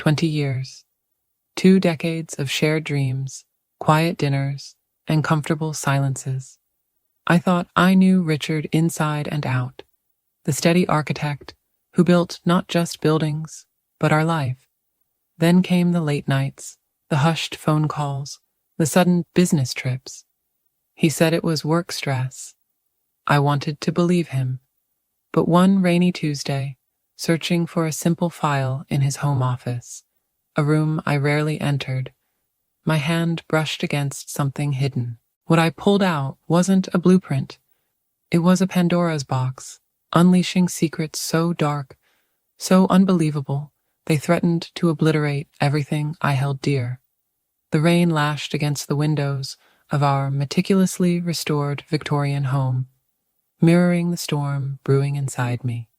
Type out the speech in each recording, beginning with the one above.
20 years. 2 decades of shared dreams, quiet dinners, and comfortable silences. I thought I knew Richard inside and out, the steady architect who built not just buildings, but our life. Then came the late nights, the hushed phone calls, the sudden business trips. He said it was work stress. I wanted to believe him. But one rainy Tuesday, searching for a simple file in his home office, a room I rarely entered, my hand brushed against something hidden. What I pulled out wasn't a blueprint. It was a Pandora's box, unleashing secrets so dark, so unbelievable, they threatened to obliterate everything I held dear. The rain lashed against the windows of our meticulously restored Victorian home, mirroring the storm brewing inside me.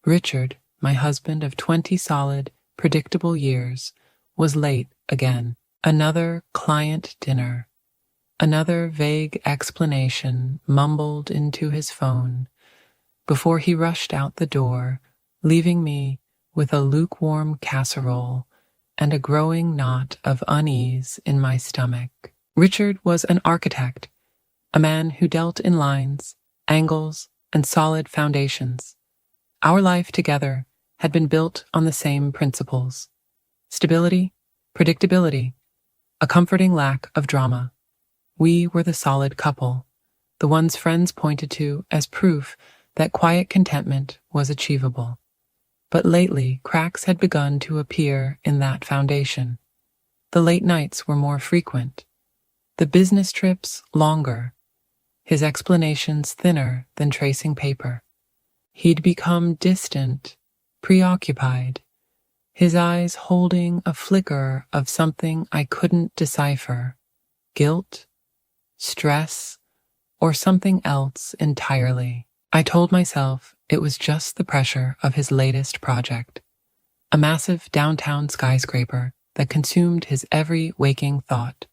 Richard, my husband of 20 solid, predictable years, was late again. Another client dinner. Another vague explanation mumbled into his phone before he rushed out the door, leaving me with a lukewarm casserole and a growing knot of unease in my stomach. Richard was an architect, a man who dealt in lines, angles, and solid foundations. Our life together had been built on the same principles: stability, predictability, a comforting lack of drama. We were the solid couple, the ones friends pointed to as proof that quiet contentment was achievable. But lately, cracks had begun to appear in that foundation. The late nights were more frequent, the business trips longer, his explanations thinner than tracing paper. He'd become distant, preoccupied, his eyes holding a flicker of something I couldn't decipher: guilt, stress, or something else entirely. I told myself it was just the pressure of his latest project, a massive downtown skyscraper that consumed his every waking thought.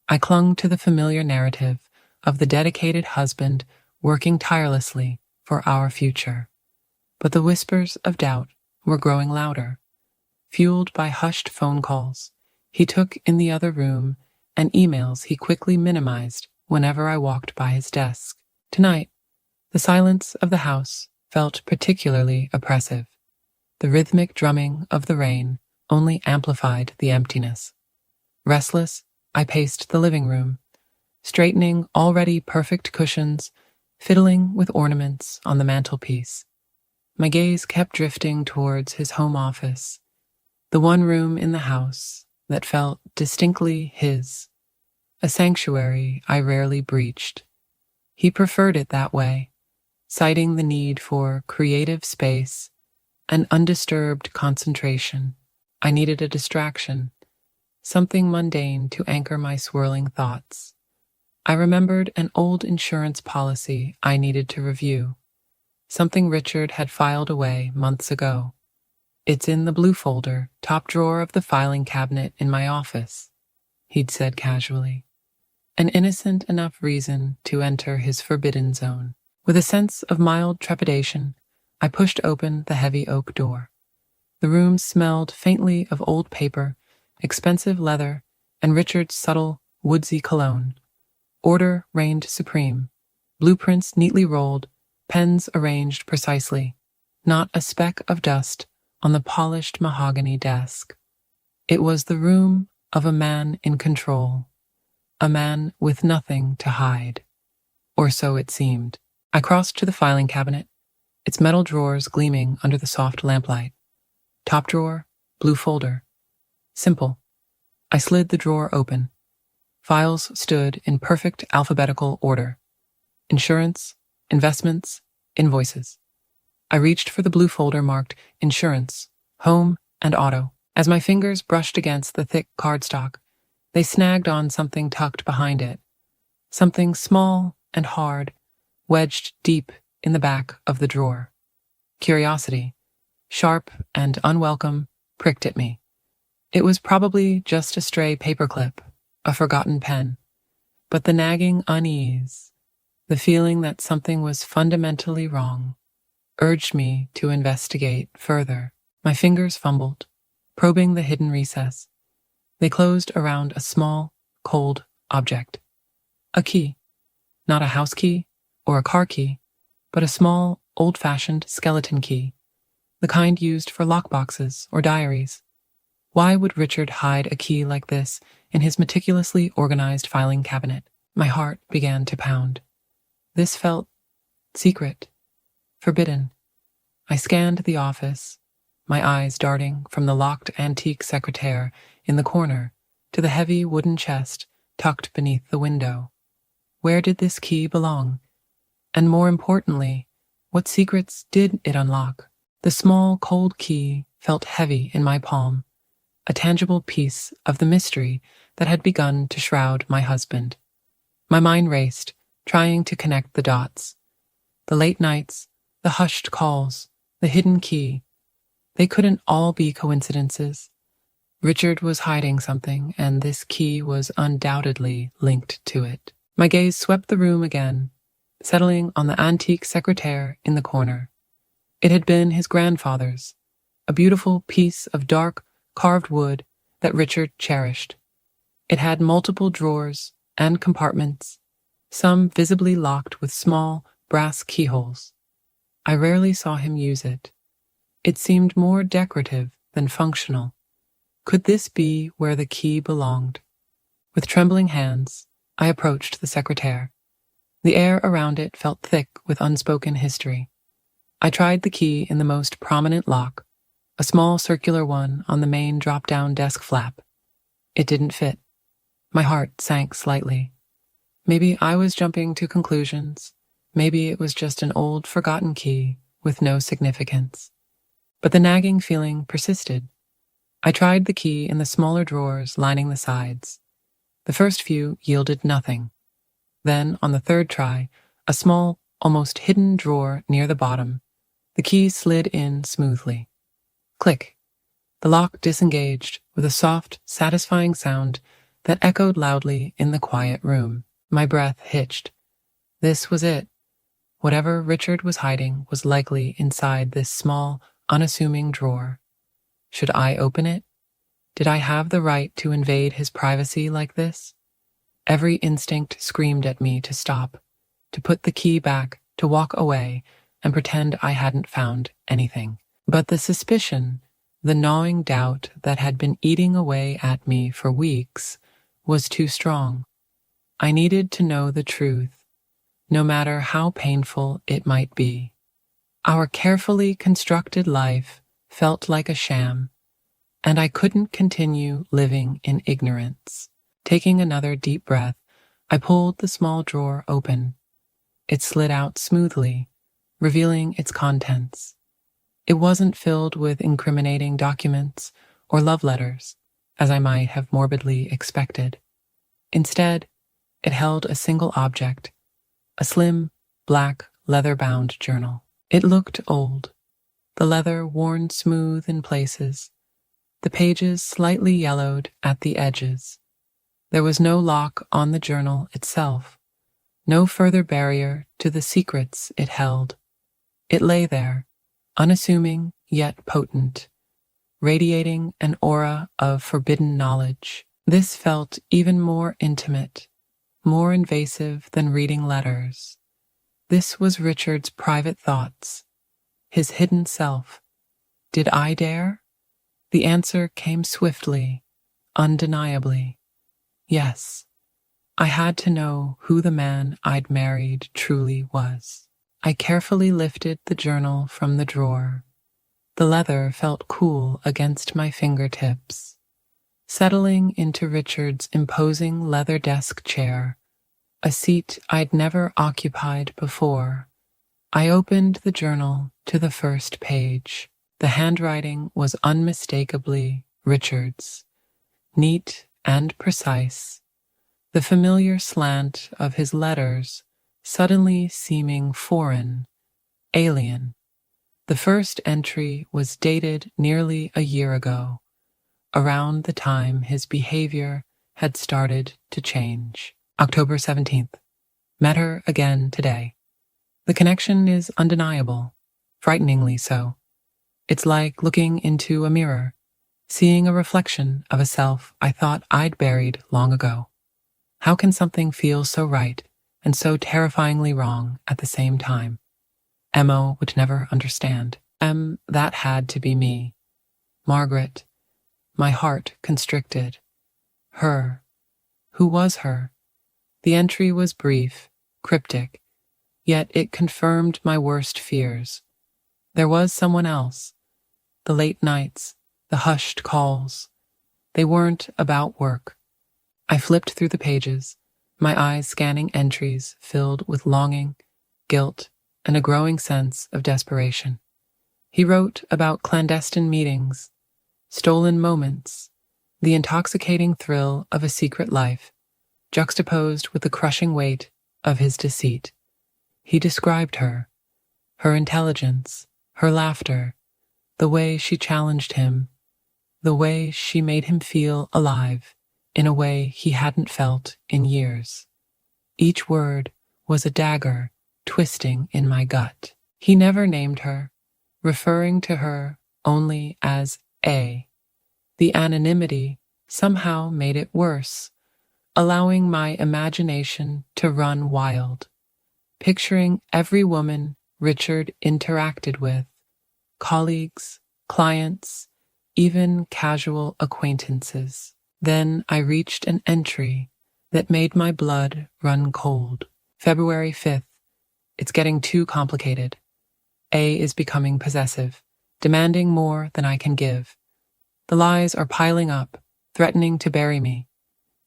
I clung to the familiar narrative of the dedicated husband working tirelessly for our future. But the whispers of doubt were growing louder, fueled by hushed phone calls he took in the other room and emails he quickly minimized whenever I walked by his desk. Tonight, the silence of the house felt particularly oppressive. The rhythmic drumming of the rain only amplified the emptiness. Restless, I paced the living room, straightening already perfect cushions, fiddling with ornaments on the mantelpiece. My gaze kept drifting towards his home office, the one room in the house that felt distinctly his, a sanctuary I rarely breached. He preferred it that way, citing the need for creative space and undisturbed concentration. I needed a distraction, something mundane to anchor my swirling thoughts. I remembered an old insurance policy I needed to review, something Richard had filed away months ago. "It's in the blue folder, top drawer of the filing cabinet in my office," he'd said casually. An innocent enough reason to enter his forbidden zone. With a sense of mild trepidation, I pushed open the heavy oak door. The room smelled faintly of old paper, expensive leather, and Richard's subtle, woodsy cologne. Order reigned supreme, blueprints neatly rolled, pens arranged precisely, not a speck of dust on the polished mahogany desk. It was the room of a man in control, a man with nothing to hide. Or so it seemed. I crossed to the filing cabinet, its metal drawers gleaming under the soft lamplight. Top drawer, blue folder. Simple. I slid the drawer open. Files stood in perfect alphabetical order. Insurance, investments, invoices. I reached for the blue folder marked Insurance, Home, and Auto. As my fingers brushed against the thick cardstock, they snagged on something tucked behind it. Something small and hard, wedged deep in the back of the drawer. Curiosity, sharp and unwelcome, pricked at me. It was probably just a stray paperclip, a forgotten pen. But the nagging unease, the feeling that something was fundamentally wrong, urged me to investigate further. My fingers fumbled, probing the hidden recess. They closed around a small, cold object. A key. Not a house key or a car key, but a small, old-fashioned skeleton key, the kind used for lockboxes or diaries. Why would Richard hide a key like this in his meticulously organized filing cabinet? My heart began to pound. This felt secret, forbidden. I scanned the office, my eyes darting from the locked antique secretaire in the corner to the heavy wooden chest tucked beneath the window. Where did this key belong? And more importantly, what secrets did it unlock? The small, cold key felt heavy in my palm, a tangible piece of the mystery that had begun to shroud my husband. My mind raced, trying to connect the dots. The late nights, the hushed calls, the hidden key. They couldn't all be coincidences. Richard was hiding something, and this key was undoubtedly linked to it. My gaze swept the room again, settling on the antique secretaire in the corner. It had been his grandfather's, a beautiful piece of dark, carved wood that Richard cherished. It had multiple drawers and compartments, some visibly locked with small, brass keyholes. I rarely saw him use it. It seemed more decorative than functional. Could this be where the key belonged? With trembling hands, I approached the secretaire. The air around it felt thick with unspoken history. I tried the key in the most prominent lock, a small circular one on the main drop-down desk flap. It didn't fit. My heart sank slightly. Maybe I was jumping to conclusions. Maybe it was just an old, forgotten key with no significance. But the nagging feeling persisted. I tried the key in the smaller drawers lining the sides. The first few yielded nothing. Then, on the third try, a small, almost hidden drawer near the bottom, the key slid in smoothly. Click. The lock disengaged with a soft, satisfying sound that echoed loudly in the quiet room. My breath hitched. This was it. Whatever Richard was hiding was likely inside this small, unassuming drawer. Should I open it? Did I have the right to invade his privacy like this? Every instinct screamed at me to stop, to put the key back, to walk away, and pretend I hadn't found anything. But the suspicion, the gnawing doubt that had been eating away at me for weeks, was too strong. I needed to know the truth, no matter how painful it might be. Our carefully constructed life felt like a sham, and I couldn't continue living in ignorance. Taking another deep breath, I pulled the small drawer open. It slid out smoothly, revealing its contents. It wasn't filled with incriminating documents or love letters, as I might have morbidly expected. Instead, it held a single object, a slim, black, leather-bound journal. It looked old, the leather worn smooth in places, the pages slightly yellowed at the edges. There was no lock on the journal itself, no further barrier to the secrets it held. It lay there, unassuming yet potent, radiating an aura of forbidden knowledge. This felt even more intimate, more invasive than reading letters. This was Richard's private thoughts, his hidden self. Did I dare? The answer came swiftly, undeniably. Yes, I had to know who the man I'd married truly was. I carefully lifted the journal from the drawer. The leather felt cool against my fingertips. Settling into Richard's imposing leather desk chair, a seat I'd never occupied before, I opened the journal to the first page. The handwriting was unmistakably Richard's, neat and precise, the familiar slant of his letters suddenly seeming foreign, alien. The first entry was dated nearly a year ago, around the time his behavior had started to change. October 17th. Met her again today. The connection is undeniable, frighteningly so. It's like looking into a mirror. seeing a reflection of a self I thought I'd buried long ago. How can something feel so right and so terrifyingly wrong at the same time? Emo would never understand. That had to be me. Margaret, my heart constricted. Her. Who was her? The entry was brief, cryptic, yet it confirmed my worst fears. There was someone else. The late nights, the hushed calls. They weren't about work. I flipped through the pages, my eyes scanning entries filled with longing, guilt, and a growing sense of desperation. He wrote about clandestine meetings, stolen moments, the intoxicating thrill of a secret life, juxtaposed with the crushing weight of his deceit. He described her, her intelligence, her laughter, the way she challenged him, the way she made him feel alive in a way he hadn't felt in years. Each word was a dagger twisting in my gut. He never named her, referring to her only as A. The anonymity somehow made it worse, allowing my imagination to run wild, picturing every woman Richard interacted with, colleagues, clients, even casual acquaintances. Then I reached an entry that made my blood run cold. February 5th. It's getting too complicated. A is becoming possessive, demanding more than I can give. The lies are piling up, threatening to bury me.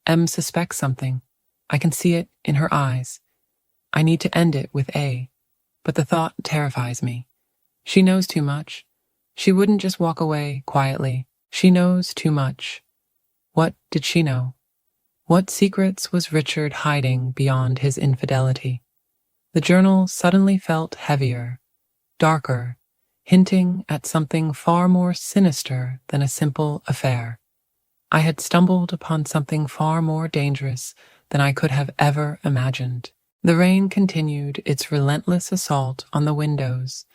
M suspects something. I can see it in her eyes. I need to end it with A, but the thought terrifies me. She knows too much. She wouldn't just walk away quietly. She knows too much. What did she know? What secrets was Richard hiding beyond his infidelity? The journal suddenly felt heavier, darker, hinting at something far more sinister than a simple affair. I had stumbled upon something far more dangerous than I could have ever imagined. The rain continued its relentless assault on the windows,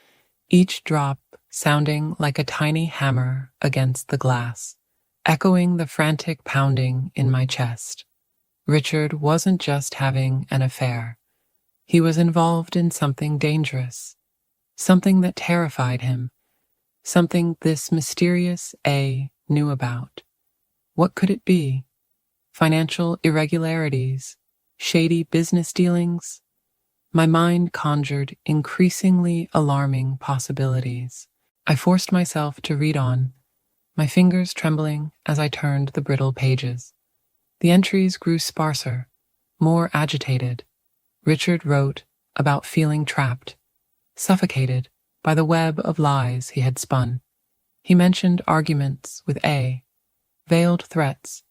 each drop sounding like a tiny hammer against the glass, echoing the frantic pounding in my chest. Richard wasn't just having an affair. He was involved in something dangerous, something that terrified him, something this mysterious A knew about. What could it be? Financial irregularities? Shady business dealings? My mind conjured increasingly alarming possibilities. I forced myself to read on, my fingers trembling as I turned the brittle pages. The entries grew sparser, more agitated. Richard wrote about feeling trapped, suffocated by the web of lies he had spun. He mentioned arguments with A, veiled threats,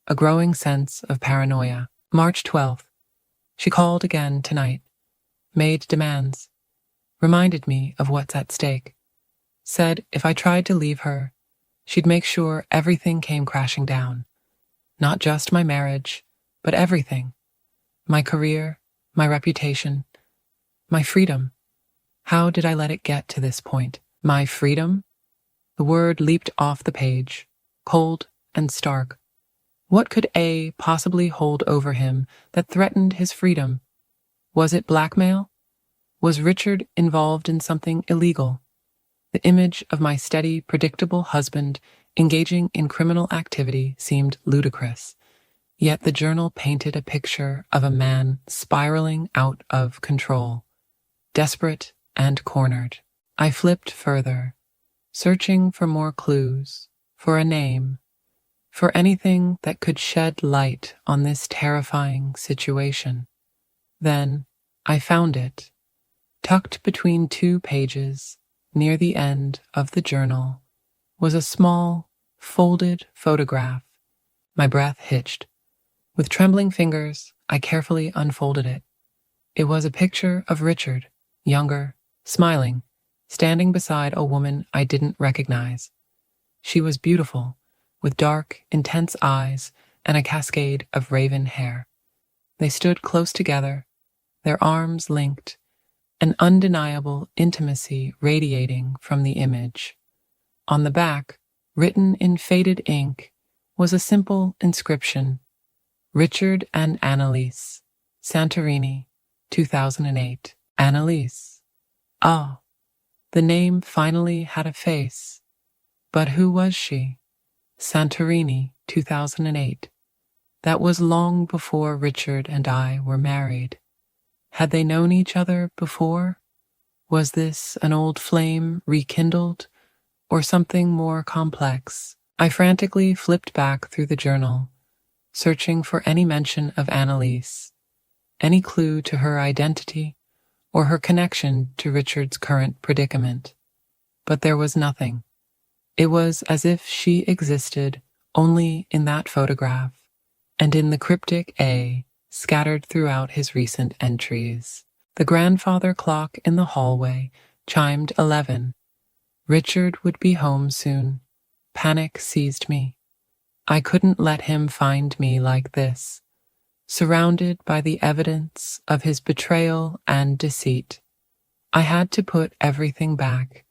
a growing sense of paranoia. March 12th. She called again tonight, made demands, reminded me of what's at stake, said if I tried to leave her, she'd make sure everything came crashing down. Not just my marriage, but everything. My career, my reputation, my freedom. How did I let it get to this point? My freedom? The word leaped off the page, cold and stark. What could A possibly hold over him that threatened his freedom? Was it blackmail? Was Richard involved in something illegal? The image of my steady, predictable husband engaging in criminal activity seemed ludicrous. Yet the journal painted a picture of a man spiraling out of control, desperate and cornered. I flipped further, searching for more clues, for a name, for anything that could shed light on this terrifying situation. Then I found it, tucked between two pages, near the end of the journal, was a small, folded photograph. My breath hitched. With trembling fingers, I carefully unfolded it. It was a picture of Richard, younger, smiling, standing beside a woman I didn't recognize. She was beautiful, with dark, intense eyes and a cascade of raven hair. They stood close together, their arms linked, an undeniable intimacy radiating from the image. On the back, Written in faded ink was a simple inscription: Richard and Annalise, Santorini, 2008. Annalise. Ah, the name finally had a face. But who was she? Santorini, 2008. That was long before Richard and I were married. Had they known each other before? Was this an old flame rekindled, or something more complex? I frantically flipped back through the journal, searching for any mention of Annalise, any clue to her identity or her connection to Richard's current predicament. But there was nothing. It was as if she existed only in that photograph and in the cryptic A scattered throughout his recent entries. The grandfather clock in the hallway chimed 11. Richard would be home soon. Panic seized me. I couldn't let him find me like this, surrounded by the evidence of his betrayal and deceit. I had to put everything back,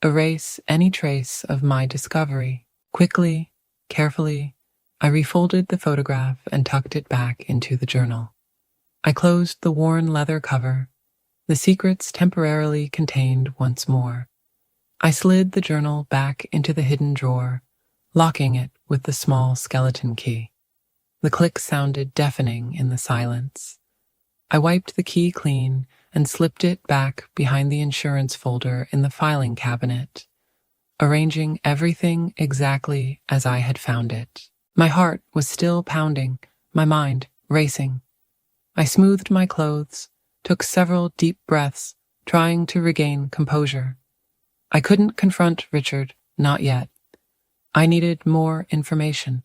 erase any trace of my discovery. Quickly, carefully, I refolded the photograph and tucked it back into the journal. I closed the worn leather cover, the secrets temporarily contained once more. I slid the journal back into the hidden drawer, locking it with the small skeleton key. The click sounded deafening in the silence. I wiped the key clean and slipped it back behind the insurance folder in the filing cabinet, arranging everything exactly as I had found it. My heart was still pounding, my mind racing. I smoothed my clothes, took several deep breaths, trying to regain composure. I couldn't confront Richard, not yet. I needed more information.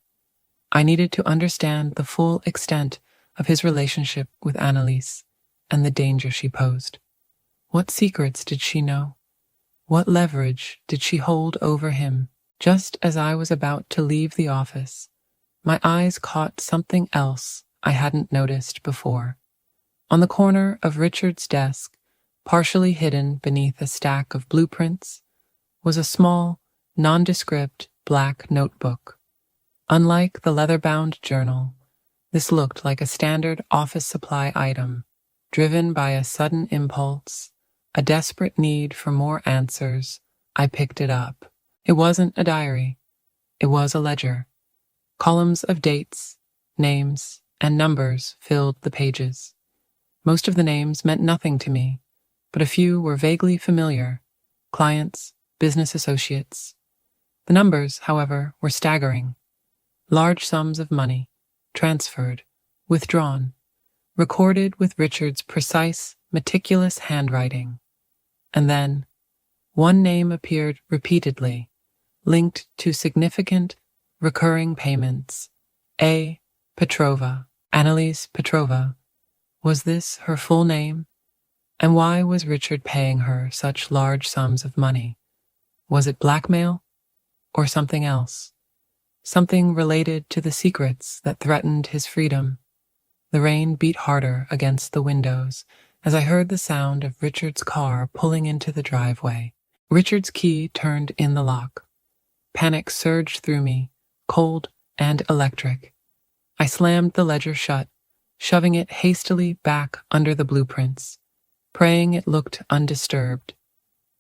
I needed to understand the full extent of his relationship with Annalise and the danger she posed. What secrets did she know? What leverage did she hold over him? Just as I was about to leave the office, my eyes caught something else I hadn't noticed before. On the corner of Richard's desk, partially hidden beneath a stack of blueprints, was a small, nondescript black notebook. Unlike the leather-bound journal, this looked like a standard office supply item, driven by a sudden impulse, a desperate need for more answers. I picked it up. It wasn't a diary. It was a ledger. Columns of dates, names, and numbers filled the pages. Most of the names meant nothing to me, but a few were vaguely familiar: clients, business associates. The numbers, however, were staggering. Large sums of money, transferred, withdrawn, recorded with Richard's precise, meticulous handwriting. And then, one name appeared repeatedly, linked to significant, recurring payments. A. Petrova, Annalise Petrova. Was this her full name? And why was Richard paying her such large sums of money? Was it blackmail? Or something else? Something related to the secrets that threatened his freedom? The rain beat harder against the windows as I heard the sound of Richard's car pulling into the driveway. Richard's key turned in the lock. Panic surged through me, cold and electric. I slammed the ledger shut, shoving it hastily back under the blueprints, praying it looked undisturbed.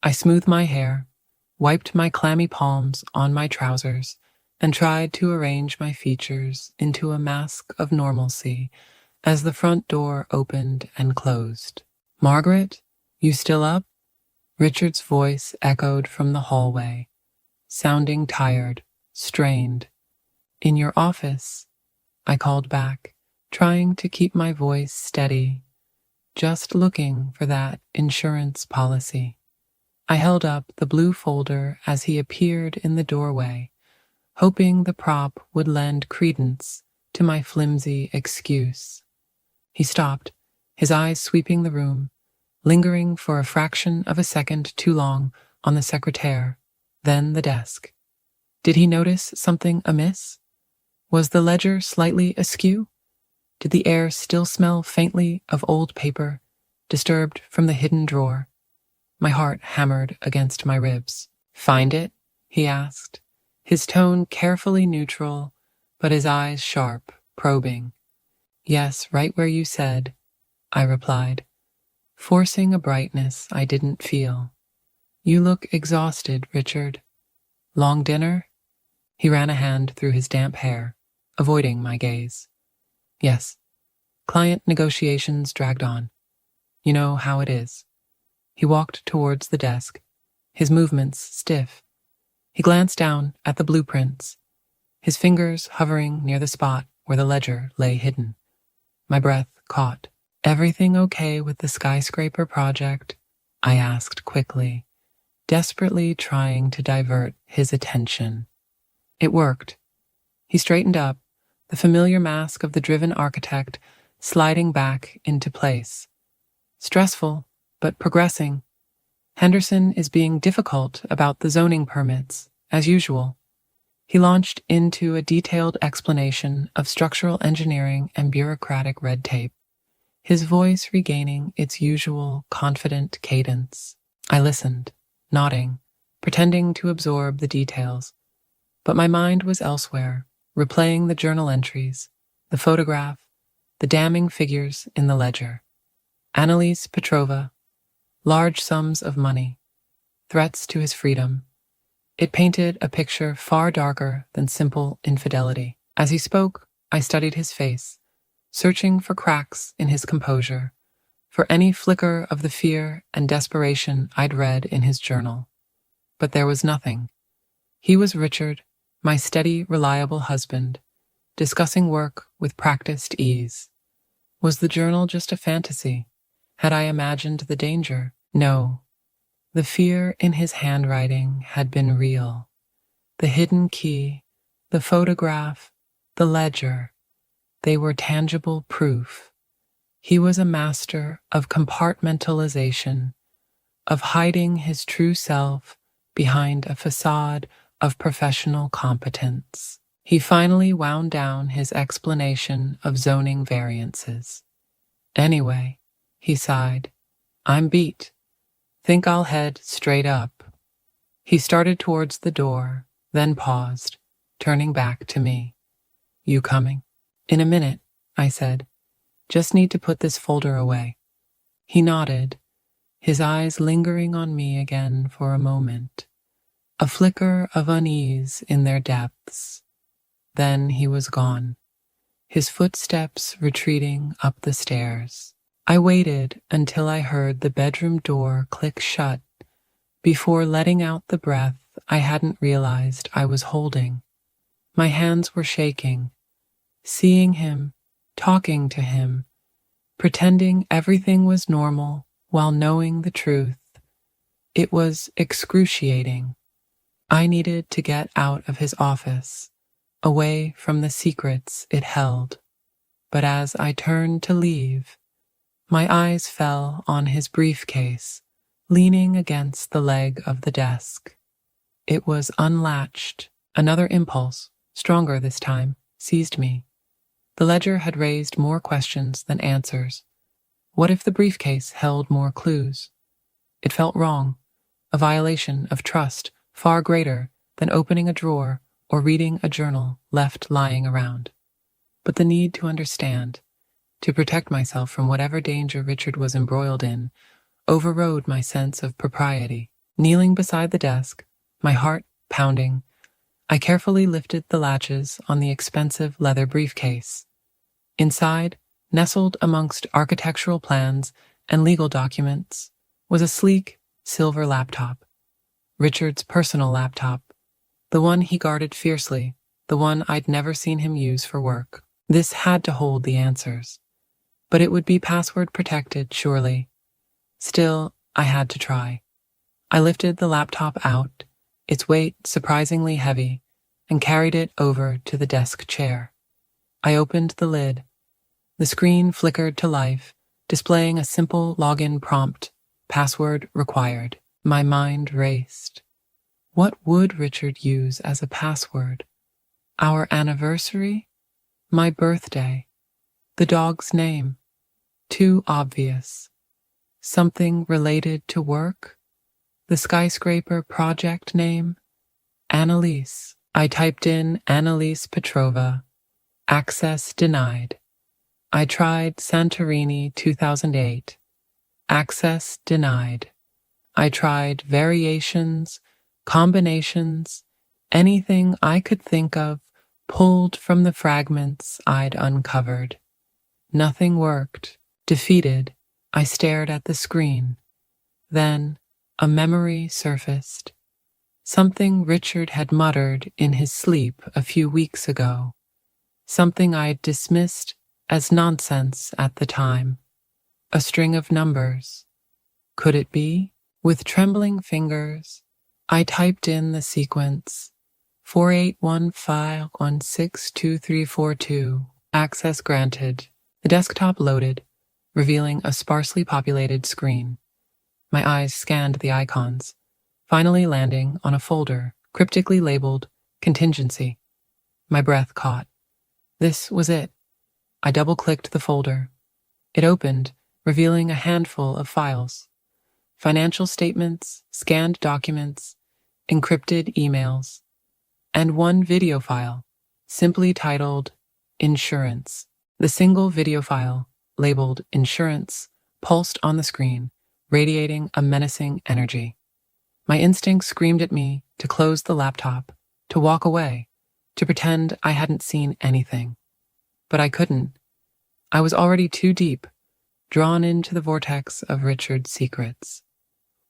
I smoothed my hair, wiped my clammy palms on my trousers, and tried to arrange my features into a mask of normalcy as the front door opened and closed. "Margaret, you still up?" Richard's voice echoed from the hallway, sounding tired, strained. "In your office," I called back, trying to keep my voice steady, "just looking for that insurance policy." I held up the blue folder as he appeared in the doorway, hoping the prop would lend credence to my flimsy excuse. He stopped, his eyes sweeping the room, lingering for a fraction of a second too long on the secretaire, then the desk. Did he notice something amiss? Was the ledger slightly askew? Did the air still smell faintly of old paper, disturbed from the hidden drawer? My heart hammered against my ribs. "Find it?" he asked, his tone carefully neutral, but his eyes sharp, probing. "Yes, right where you said," I replied, forcing a brightness I didn't feel. "You look exhausted, Richard. Long dinner?" He ran a hand through his damp hair, avoiding my gaze. "Yes." Client negotiations dragged on. You know how it is. He walked towards the desk, his movements stiff. He glanced down at the blueprints, his fingers hovering near the spot where the ledger lay hidden. My breath caught. "Everything okay with the skyscraper project?" I asked quickly, desperately trying to divert his attention. It worked. He straightened up, the familiar mask of the driven architect sliding back into place. "Stressful, but progressing. Henderson is being difficult about the zoning permits, as usual." He launched into a detailed explanation of structural engineering and bureaucratic red tape, his voice regaining its usual confident cadence. I listened, nodding, pretending to absorb the details, but my mind was elsewhere, replaying the journal entries, the photograph, the damning figures in the ledger. Annalise Petrova, large sums of money, threats to his freedom. It painted a picture far darker than simple infidelity. As he spoke, I studied his face, searching for cracks in his composure, for any flicker of the fear and desperation I'd read in his journal. But there was nothing. He was Richard, my steady, reliable husband, discussing work with practiced ease. Was the journal just a fantasy? Had I imagined the danger? No. The fear in his handwriting had been real. The hidden key, the photograph, the ledger, they were tangible proof. He was a master of compartmentalization, of hiding his true self behind a facade of professional competence. He finally wound down his explanation of zoning variances. "Anyway," he sighed, "I'm beat. Think I'll head straight up." He started towards the door, then paused, turning back to me. "You coming?" "In a minute," I said. "Just need to put this folder away." He nodded, his eyes lingering on me again for a moment, a flicker of unease in their depths. Then he was gone, his footsteps retreating up the stairs. I waited until I heard the bedroom door click shut before letting out the breath I hadn't realized I was holding. My hands were shaking, seeing him, talking to him, pretending everything was normal while knowing the truth. It was excruciating. I needed to get out of his office, away from the secrets it held. But as I turned to leave, my eyes fell on his briefcase, leaning against the leg of the desk. It was unlatched. Another impulse, stronger this time, seized me. The ledger had raised more questions than answers. What if the briefcase held more clues? It felt wrong, a violation of trust far greater than opening a drawer or reading a journal left lying around. But the need to understand, to protect myself from whatever danger Richard was embroiled in, overrode my sense of propriety. Kneeling beside the desk, my heart pounding, I carefully lifted the latches on the expensive leather briefcase. Inside, nestled amongst architectural plans and legal documents, was a sleek, silver laptop. Richard's personal laptop, the one he guarded fiercely, the one I'd never seen him use for work. This had to hold the answers. But it would be password protected, surely. Still, I had to try. I lifted the laptop out, its weight surprisingly heavy, and carried it over to the desk chair. I opened the lid. The screen flickered to life, displaying a simple login prompt, password required. My mind raced. What would Richard use as a password? Our anniversary? My birthday? The dog's name? Too obvious. Something related to work? The skyscraper project name? Annalise. I typed in Annalise Petrova, access denied. I tried Santorini 2008, access denied. I tried variations, combinations, anything I could think of pulled from the fragments I'd uncovered. Nothing worked. Defeated, I stared at the screen. Then a memory surfaced. Something Richard had muttered in his sleep a few weeks ago. Something I'd dismissed as nonsense at the time. A string of numbers. Could it be? With trembling fingers, I typed in the sequence 4815162342. Access granted. The desktop loaded, revealing a sparsely populated screen. My eyes scanned the icons, finally landing on a folder cryptically labeled Contingency. My breath caught. This was it. I double-clicked the folder. It opened, revealing a handful of files. Financial statements, scanned documents, encrypted emails, and one video file, simply titled Insurance. The single video file, labeled Insurance, pulsed on the screen, radiating a menacing energy. My instinct screamed at me to close the laptop, to walk away, to pretend I hadn't seen anything. But I couldn't. I was already too deep, drawn into the vortex of Richard's secrets.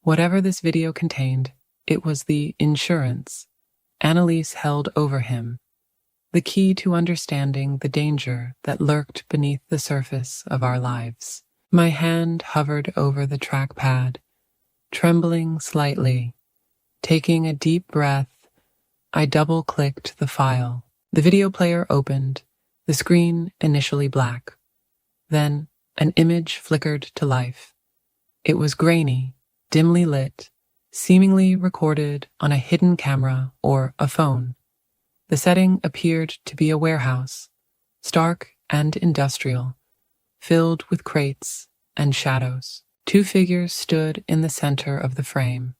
Whatever this video contained, it was the insurance Annalise held over him, the key to understanding the danger that lurked beneath the surface of our lives. My hand hovered over the trackpad, trembling slightly. Taking a deep breath, I double-clicked the file. The video player opened, the screen initially black. Then an image flickered to life. It was grainy, dimly lit, seemingly recorded on a hidden camera or a phone. The setting appeared to be a warehouse, stark and industrial, filled with crates and shadows. Two figures stood in the center of the frame.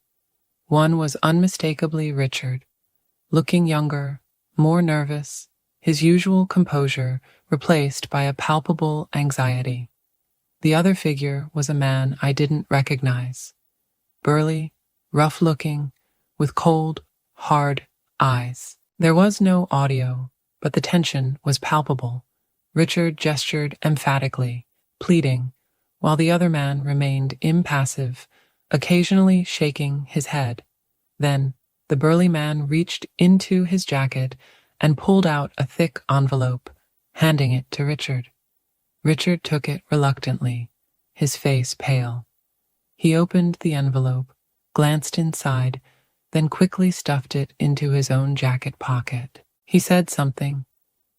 One was unmistakably Richard, looking younger, more nervous, his usual composure replaced by a palpable anxiety. The other figure was a man I didn't recognize, burly, rough-looking, with cold, hard eyes. There was no audio, but the tension was palpable. Richard gestured emphatically, pleading, while the other man remained impassive, occasionally shaking his head. Then, the burly man reached into his jacket and pulled out a thick envelope, handing it to Richard. Richard took it reluctantly, his face pale. He opened the envelope, glanced inside, then quickly stuffed it into his own jacket pocket. He said something,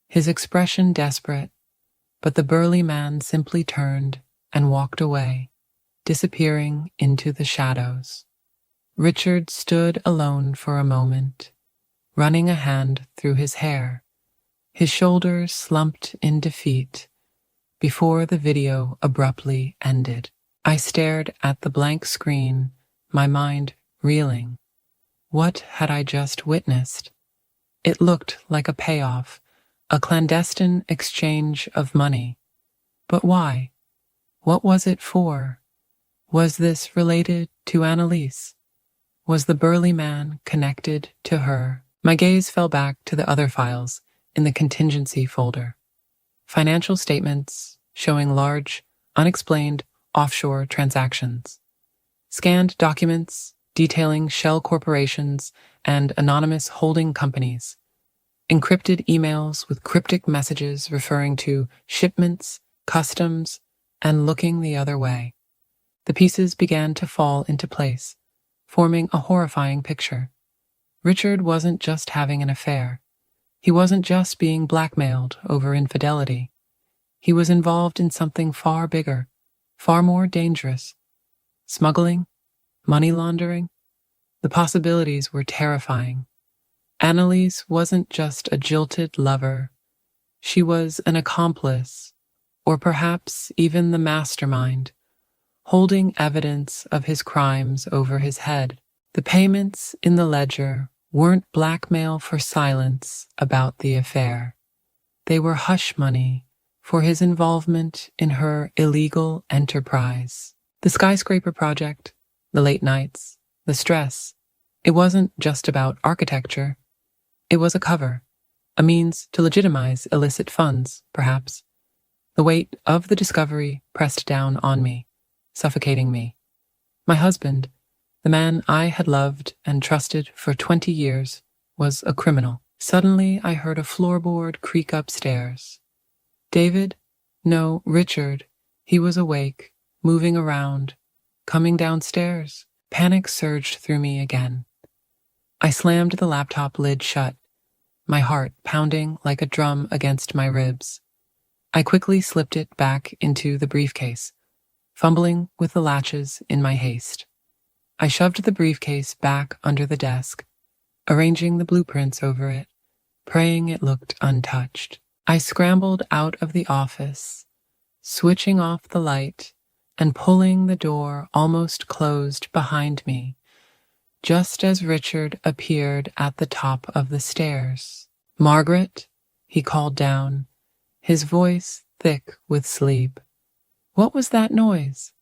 his expression desperate, but the burly man simply turned and walked away, disappearing into the shadows. Richard stood alone for a moment, running a hand through his hair, his shoulders slumped in defeat, before the video abruptly ended. I stared at the blank screen, my mind reeling. What had I just witnessed? It looked like a payoff, a clandestine exchange of money. But why? What was it for? Was this related to Annalise? Was the burly man connected to her? My gaze fell back to the other files in the contingency folder. Financial statements showing large, unexplained offshore transactions. Scanned documents detailing shell corporations and anonymous holding companies. Encrypted emails with cryptic messages referring to shipments, customs, and looking the other way. The pieces began to fall into place, forming a horrifying picture. Richard wasn't just having an affair. He wasn't just being blackmailed over infidelity. He was involved in something far bigger, far more dangerous. Smuggling, money laundering. The possibilities were terrifying. Annalise wasn't just a jilted lover. She was an accomplice, or perhaps even the mastermind, holding evidence of his crimes over his head. The payments in the ledger weren't blackmail for silence about the affair. They were hush money for his involvement in her illegal enterprise. The skyscraper project, the late nights, the stress. It wasn't just about architecture. It was a cover, a means to legitimize illicit funds, perhaps. The weight of the discovery pressed down on me, suffocating me. My husband, the man I had loved and trusted for 20 years, was a criminal. Suddenly, I heard a floorboard creak upstairs. David? No, Richard. He was awake, moving around, coming downstairs. Panic surged through me again. I slammed the laptop lid shut, my heart pounding like a drum against my ribs. I quickly slipped it back into the briefcase, fumbling with the latches in my haste. I shoved the briefcase back under the desk, arranging the blueprints over it, praying it looked untouched. I scrambled out of the office, switching off the light and pulling the door almost closed behind me, just as Richard appeared at the top of the stairs. "Margaret," he called down, his voice thick with sleep. "What was that noise?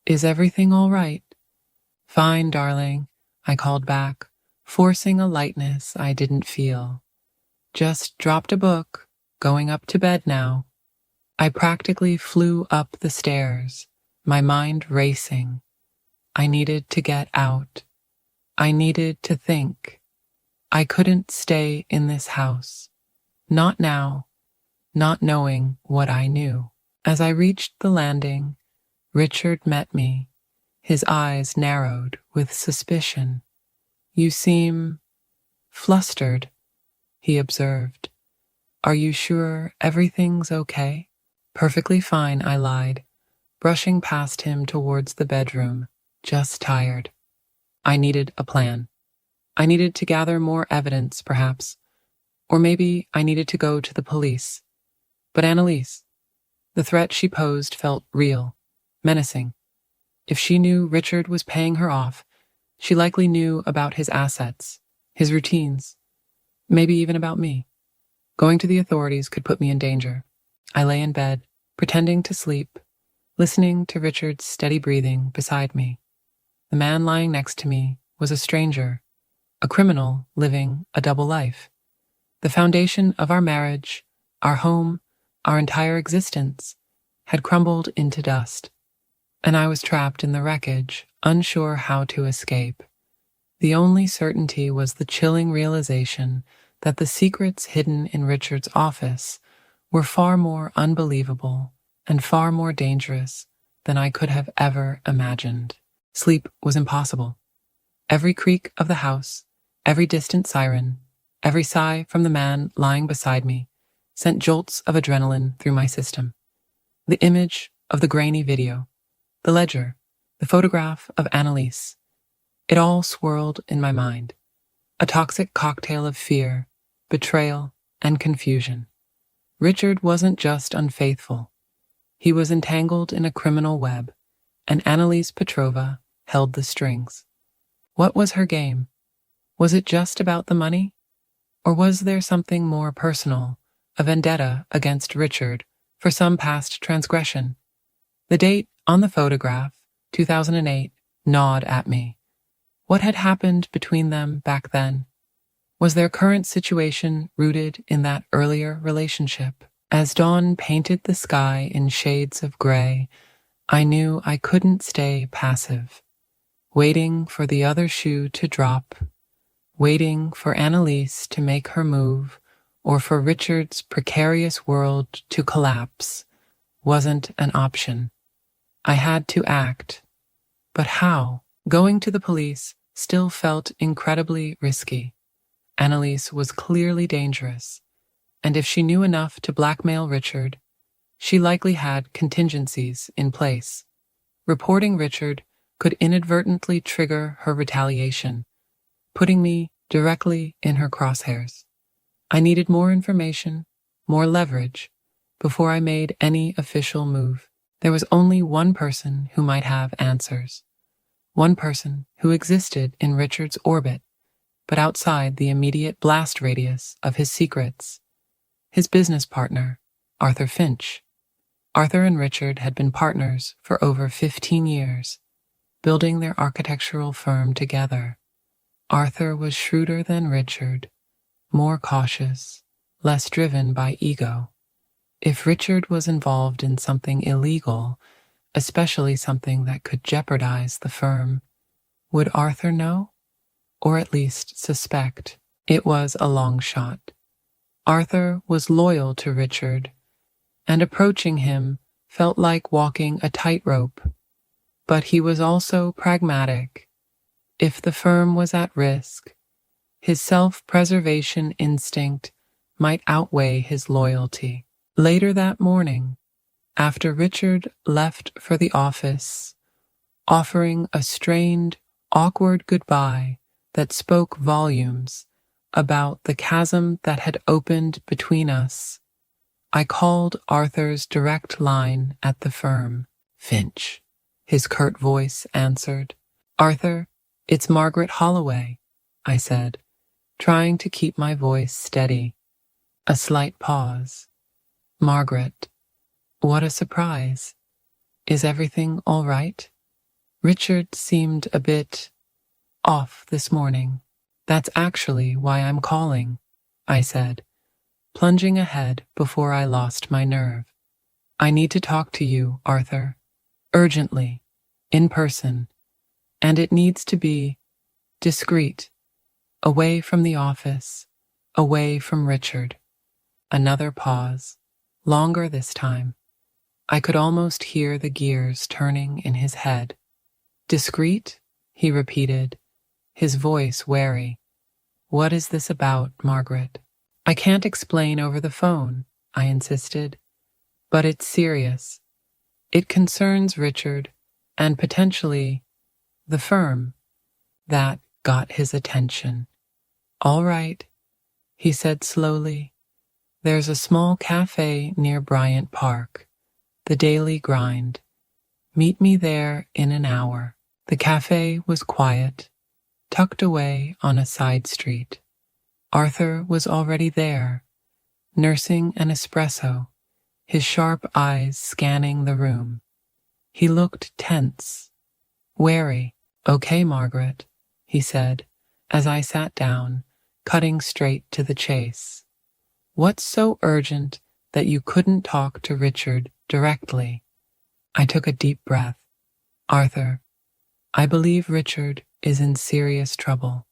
Is everything all right?" "Fine, darling," I called back, forcing a lightness I didn't feel. "Just dropped a book, going up to bed now." I practically flew up the stairs, my mind racing. I needed to get out. I needed to think. I couldn't stay in this house. Not now, not knowing what I knew. As I reached the landing, Richard met me, his eyes narrowed with suspicion. "You seem flustered," he observed. "Are you sure everything's okay?" "Perfectly fine," I lied, brushing past him towards the bedroom, just tired. I needed a plan. I needed to gather more evidence, perhaps. Or maybe I needed to go to the police. But Annalise, the threat she posed felt real, menacing. If she knew Richard was paying her off, she likely knew about his assets, his routines, maybe even about me. Going to the authorities could put me in danger. I lay in bed, pretending to sleep, listening to Richard's steady breathing beside me. The man lying next to me was a stranger, a criminal living a double life. The foundation of our marriage, our home, our entire existence had crumbled into dust, and I was trapped in the wreckage, unsure how to escape. The only certainty was the chilling realization that the secrets hidden in Richard's office were far more unbelievable and far more dangerous than I could have ever imagined. Sleep was impossible. Every creak of the house, every distant siren, every sigh from the man lying beside me sent jolts of adrenaline through my system. The image of the grainy video, the ledger, the photograph of Annalise, it all swirled in my mind, a toxic cocktail of fear, betrayal, and confusion. Richard wasn't just unfaithful. He was entangled in a criminal web, and Annalise Petrova held the strings. What was her game? Was it just about the money? Or was there something more personal, a vendetta against Richard for some past transgression? The date on the photograph, 2008, gnawed at me. What had happened between them back then? Was their current situation rooted in that earlier relationship? As dawn painted the sky in shades of gray, I knew I couldn't stay passive, waiting for the other shoe to drop, waiting for Annalise to make her move, or for Richard's precarious world to collapse, wasn't an option. I had to act. But how? Going to the police still felt incredibly risky. Annalise was clearly dangerous, and if she knew enough to blackmail Richard, she likely had contingencies in place. Reporting Richard could inadvertently trigger her retaliation, putting me directly in her crosshairs. I needed more information, more leverage, before I made any official move. There was only one person who might have answers. One person who existed in Richard's orbit, but outside the immediate blast radius of his secrets. His business partner, Arthur Finch. Arthur and Richard had been partners for over 15 years, building their architectural firm together. Arthur was shrewder than Richard, more cautious, less driven by ego. If Richard was involved in something illegal, especially something that could jeopardize the firm, would Arthur know? Or at least suspect? It was a long shot. Arthur was loyal to Richard, and approaching him felt like walking a tightrope. But he was also pragmatic. If the firm was at risk, his self-preservation instinct might outweigh his loyalty. Later that morning, after Richard left for the office, offering a strained, awkward goodbye that spoke volumes about the chasm that had opened between us, I called Arthur's direct line at the firm. "Finch," his curt voice answered. "Arthur, it's Margaret Holloway," I said, trying to keep my voice steady. A slight pause. "Margaret, what a surprise. Is everything all right?" Richard seemed a bit off this morning. "That's actually why I'm calling," I said, plunging ahead before I lost my nerve. "I need to talk to you, Arthur. Urgently. In person. And it needs to be discreet. Away from the office. Away from Richard." Another pause. Longer this time. I could almost hear the gears turning in his head. "Discreet?" he repeated, his voice wary. "What is this about, Margaret?" "I can't explain over the phone," I insisted. "But it's serious. It concerns Richard and potentially the firm." That got his attention. "All right," he said slowly. "There's a small cafe near Bryant Park, the Daily Grind. Meet me there in an hour." The cafe was quiet, tucked away on a side street. Arthur was already there, nursing an espresso, his sharp eyes scanning the room. He looked tense, wary. "Okay, Margaret," he said, as I sat down, cutting straight to the chase. "What's so urgent that you couldn't talk to Richard directly?" I took a deep breath. "Arthur, I believe Richard is in serious trouble.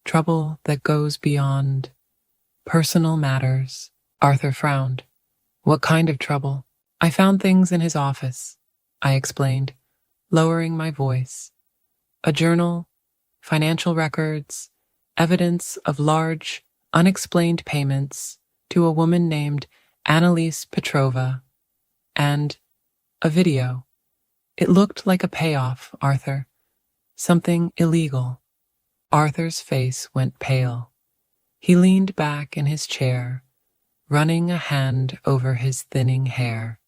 Trouble that goes beyond personal matters." Arthur frowned. "What kind of trouble?" "I found things in his office," I explained, lowering my voice. "A journal, financial records, evidence of large, unexplained payments to a woman named Annalise Petrova, and a video. It looked like a payoff, Arthur. Something illegal." Arthur's face went pale. He leaned back in his chair, running a hand over his thinning hair.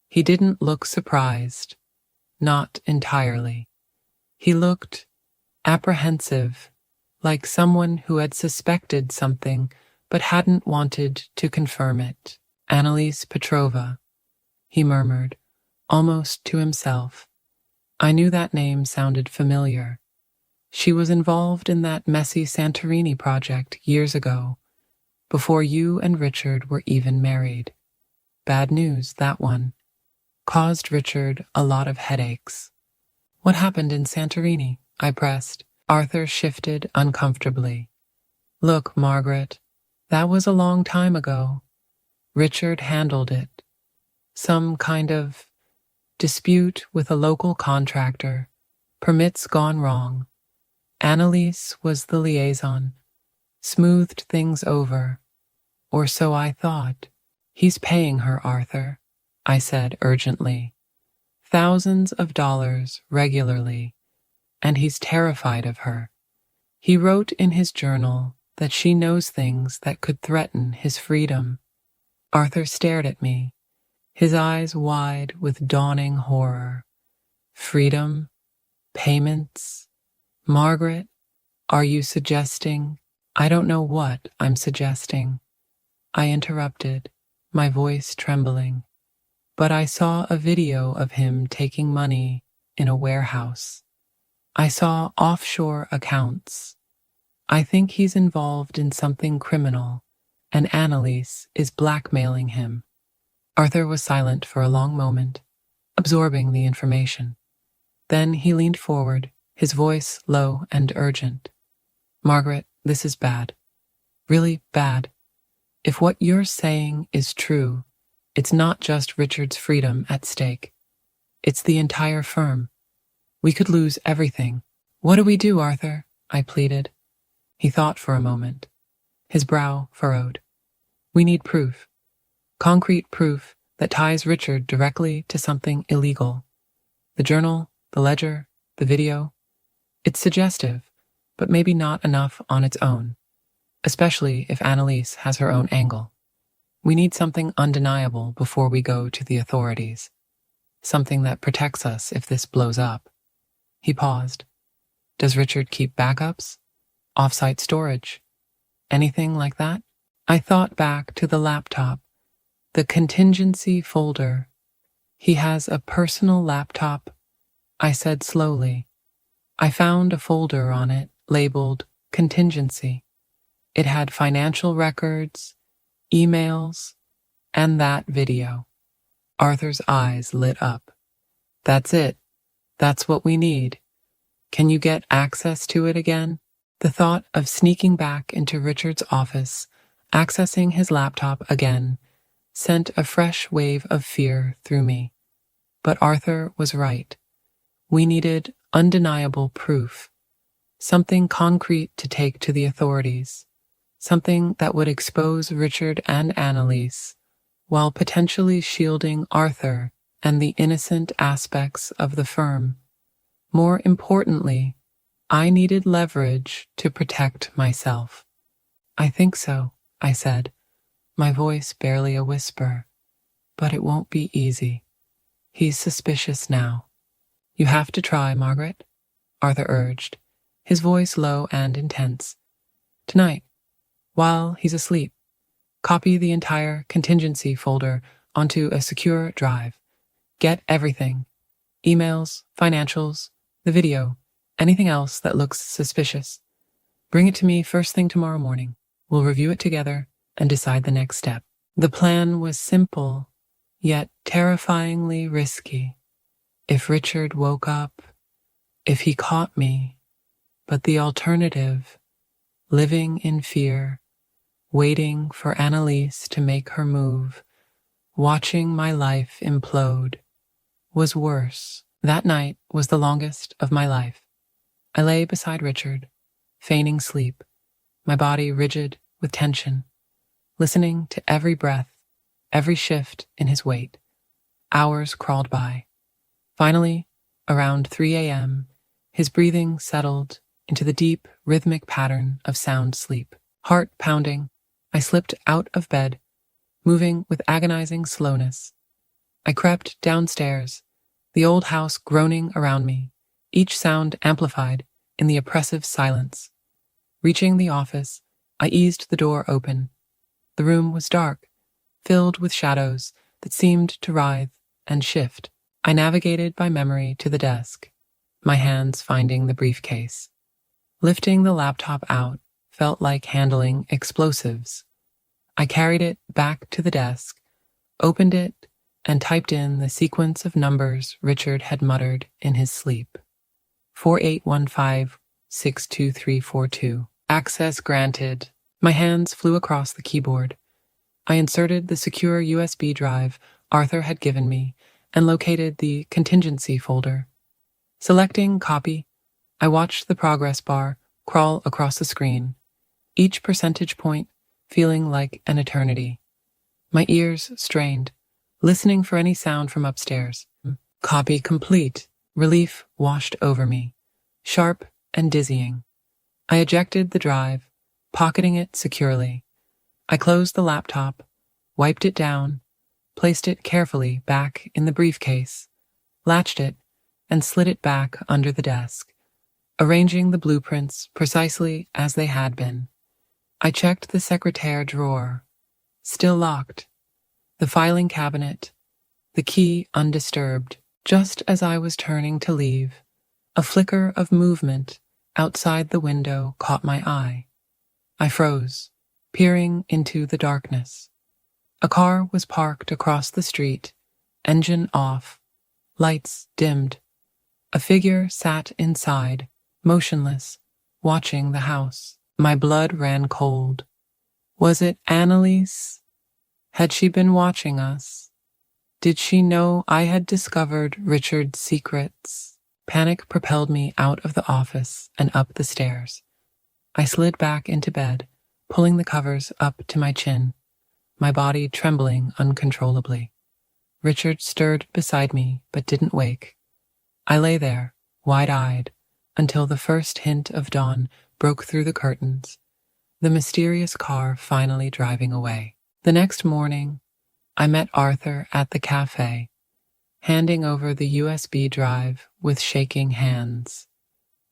He didn't look surprised. Not entirely. He looked apprehensive, like someone who had suspected something but hadn't wanted to confirm it. "Annalise Petrova," he murmured, almost to himself. I knew that name sounded familiar. She was involved in that messy Santorini project years ago, before you and Richard were even married. Bad news, that one. Caused Richard a lot of headaches. "What happened in Santorini?" I pressed. Arthur shifted uncomfortably. "Look, Margaret, that was a long time ago. Richard handled it. Some kind of dispute with a local contractor. Permits gone wrong. Annalise was the liaison. Smoothed things over. Or so I thought." "He's paying her, Arthur," I said urgently. "Thousands of dollars regularly, and he's terrified of her. He wrote in his journal that she knows things that could threaten his freedom." Arthur stared at me, his eyes wide with dawning horror. "Freedom? Payments? Margaret, Are you suggesting? I don't know what I'm suggesting, I interrupted, my voice trembling. But I saw a video of him taking money in a warehouse. I saw offshore accounts. I think he's involved in something criminal, and Annalise is blackmailing him. Arthur was silent for a long moment, absorbing the information. Then he leaned forward, his voice low and urgent. Margaret, this is bad. Really bad. If what you're saying is true, it's not just Richard's freedom at stake. It's the entire firm. We could lose everything. What do we do, Arthur? I pleaded. He thought for a moment, his brow furrowed. We need proof. Concrete proof that ties Richard directly to something illegal. The journal, the ledger, the video. It's suggestive, but maybe not enough on its own, especially if Annalise has her own angle. We need something undeniable before we go to the authorities. Something that protects us if this blows up. He paused. Does Richard keep backups? Off-site storage? Anything like that? I thought back to the laptop, the contingency folder. He has a personal laptop, I said slowly. I found a folder on it labeled contingency. It had financial records, emails, and that video. Arthur's eyes lit up. That's it. That's what we need. Can you get access to it again? The thought of sneaking back into Richard's office, accessing his laptop again, sent a fresh wave of fear through me. But Arthur was right. We needed undeniable proof, something concrete to take to the authorities, something that would expose Richard and Annalise, while potentially shielding Arthur and the innocent aspects of the firm. More importantly, I needed leverage to protect myself. I think so, I said, my voice barely a whisper. But it won't be easy. He's suspicious now. You have to try, Margaret, Arthur urged, his voice low and intense. Tonight, while he's asleep, copy the entire contingency folder onto a secure drive. Get everything. Emails, financials, the video, anything else that looks suspicious. Bring it to me first thing tomorrow morning. We'll review it together and decide the next step. The plan was simple, yet terrifyingly risky. If Richard woke up, if he caught me, but the alternative, living in fear, waiting for Annalise to make her move, watching my life implode, was worse. That night was the longest of my life. I lay beside Richard, feigning sleep, my body rigid with tension, listening to every breath, every shift in his weight. Hours crawled by. Finally, around 3 a.m., his breathing settled into the deep, rhythmic pattern of sound sleep. Heart pounding, I slipped out of bed, moving with agonizing slowness. I crept downstairs, the old house groaning around me, each sound amplified in the oppressive silence. Reaching the office, I eased the door open. The room was dark, filled with shadows that seemed to writhe and shift. I navigated by memory to the desk, my hands finding the briefcase. Lifting the laptop out felt like handling explosives. I carried it back to the desk, opened it, and typed in the sequence of numbers Richard had muttered in his sleep. 4815-62342. Access granted. My hands flew across the keyboard. I inserted the secure USB drive Arthur had given me and located the contingency folder. Selecting copy, I watched the progress bar crawl across the screen, each percentage point feeling like an eternity. My ears strained, listening for any sound from upstairs. Copy complete. Relief washed over me, sharp and dizzying. I ejected the drive, pocketing it securely. I closed the laptop, wiped it down, placed it carefully back in the briefcase, latched it, and slid it back under the desk. arranging the blueprints precisely as they had been. I checked the secretaire drawer, still locked, the filing cabinet, the key undisturbed. Just as I was turning to leave, a flicker of movement outside the window caught my eye. I froze, peering into the darkness. A car was parked across the street, engine off, lights dimmed. A figure sat inside, motionless, watching the house. My blood ran cold. Was it Annalise? Had she been watching us? Did she know I had discovered Richard's secrets? Panic propelled me out of the office and up the stairs. I slid back into bed, pulling the covers up to my chin, my body trembling uncontrollably. Richard stirred beside me, but didn't wake. I lay there, wide-eyed, until the first hint of dawn broke through the curtains, the mysterious car finally driving away. The next morning, I met Arthur at the cafe, handing over the USB drive with shaking hands.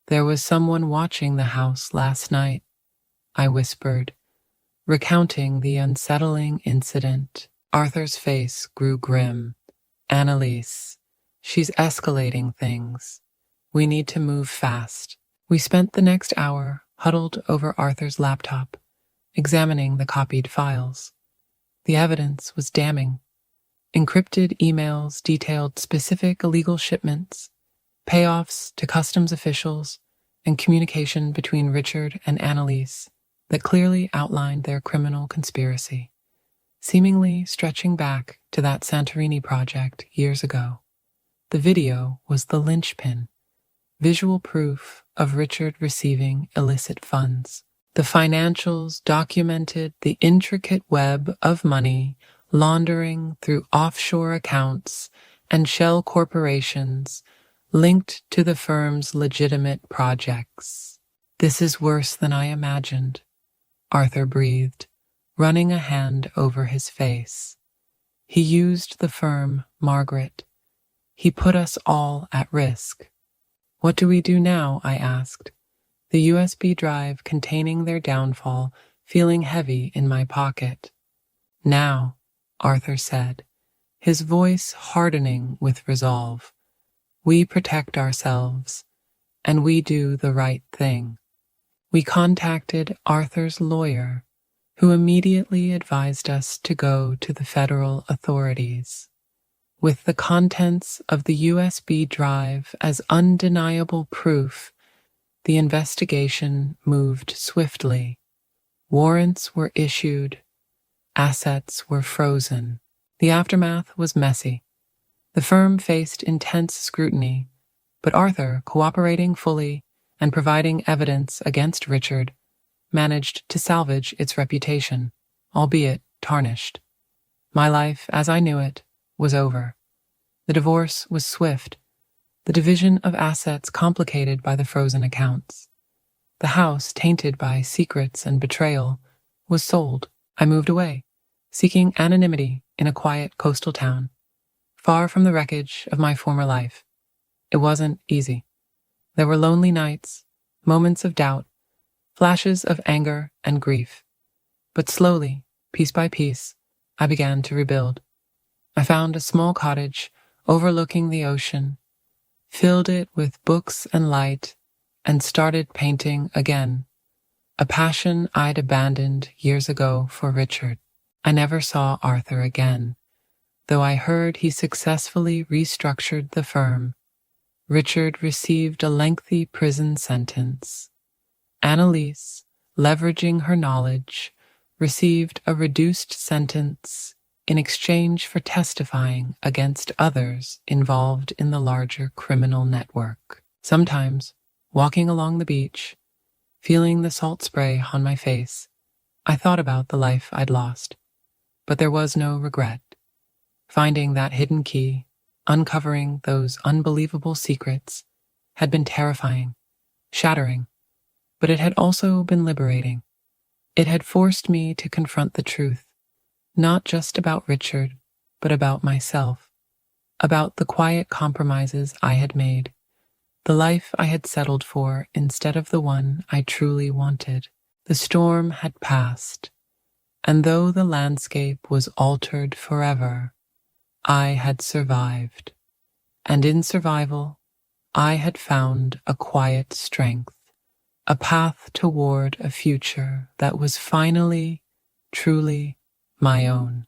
There was someone watching the house last night, I whispered, recounting the unsettling incident. Arthur's face grew grim. Annalise, she's escalating things. We need to move fast. We spent the next hour huddled over Arthur's laptop, examining the copied files. The evidence was damning. Encrypted emails detailed specific illegal shipments, payoffs to customs officials, and communication between Richard and Annalise that clearly outlined their criminal conspiracy, seemingly stretching back to that Santorini project years ago. The video was the linchpin, visual proof of Richard receiving illicit funds. The financials documented the intricate web of money laundering through offshore accounts and shell corporations linked to the firm's legitimate projects. This is worse than I imagined, Arthur breathed, running a hand over his face. He used the firm, Margaret. He put us all at risk. What do we do now? I asked, the USB drive containing their downfall feeling heavy in my pocket. Now, Arthur said, his voice hardening with resolve, we protect ourselves, and we do the right thing. We contacted Arthur's lawyer, who immediately advised us to go to the federal authorities. With the contents of the USB drive as undeniable proof, the investigation moved swiftly. Warrants were issued. Assets were frozen. The aftermath was messy. The firm faced intense scrutiny, but Arthur, cooperating fully and providing evidence against Richard, managed to salvage its reputation, albeit tarnished. My life, as I knew it, was over. The divorce was swift, the division of assets complicated by the frozen accounts. The house, tainted by secrets and betrayal, was sold. I moved away, seeking anonymity in a quiet coastal town, far from the wreckage of my former life. It wasn't easy. There were lonely nights, moments of doubt, flashes of anger and grief. But slowly, piece by piece, I began to rebuild. I found a small cottage overlooking the ocean, filled it with books and light, and started painting again, a passion I'd abandoned years ago for Richard. I never saw Arthur again, though I heard he successfully restructured the firm. Richard received a lengthy prison sentence. Annalise, leveraging her knowledge, received a reduced sentence in exchange for testifying against others involved in the larger criminal network. Sometimes, walking along the beach, feeling the salt spray on my face, I thought about the life I'd lost. But there was no regret. Finding that hidden key, uncovering those unbelievable secrets, had been terrifying, shattering, but it had also been liberating. It had forced me to confront the truth, not just about Richard, but about myself, about the quiet compromises I had made, the life I had settled for instead of the one I truly wanted. The storm had passed, and though the landscape was altered forever, I had survived. And in survival, I had found a quiet strength, a path toward a future that was finally, truly my own.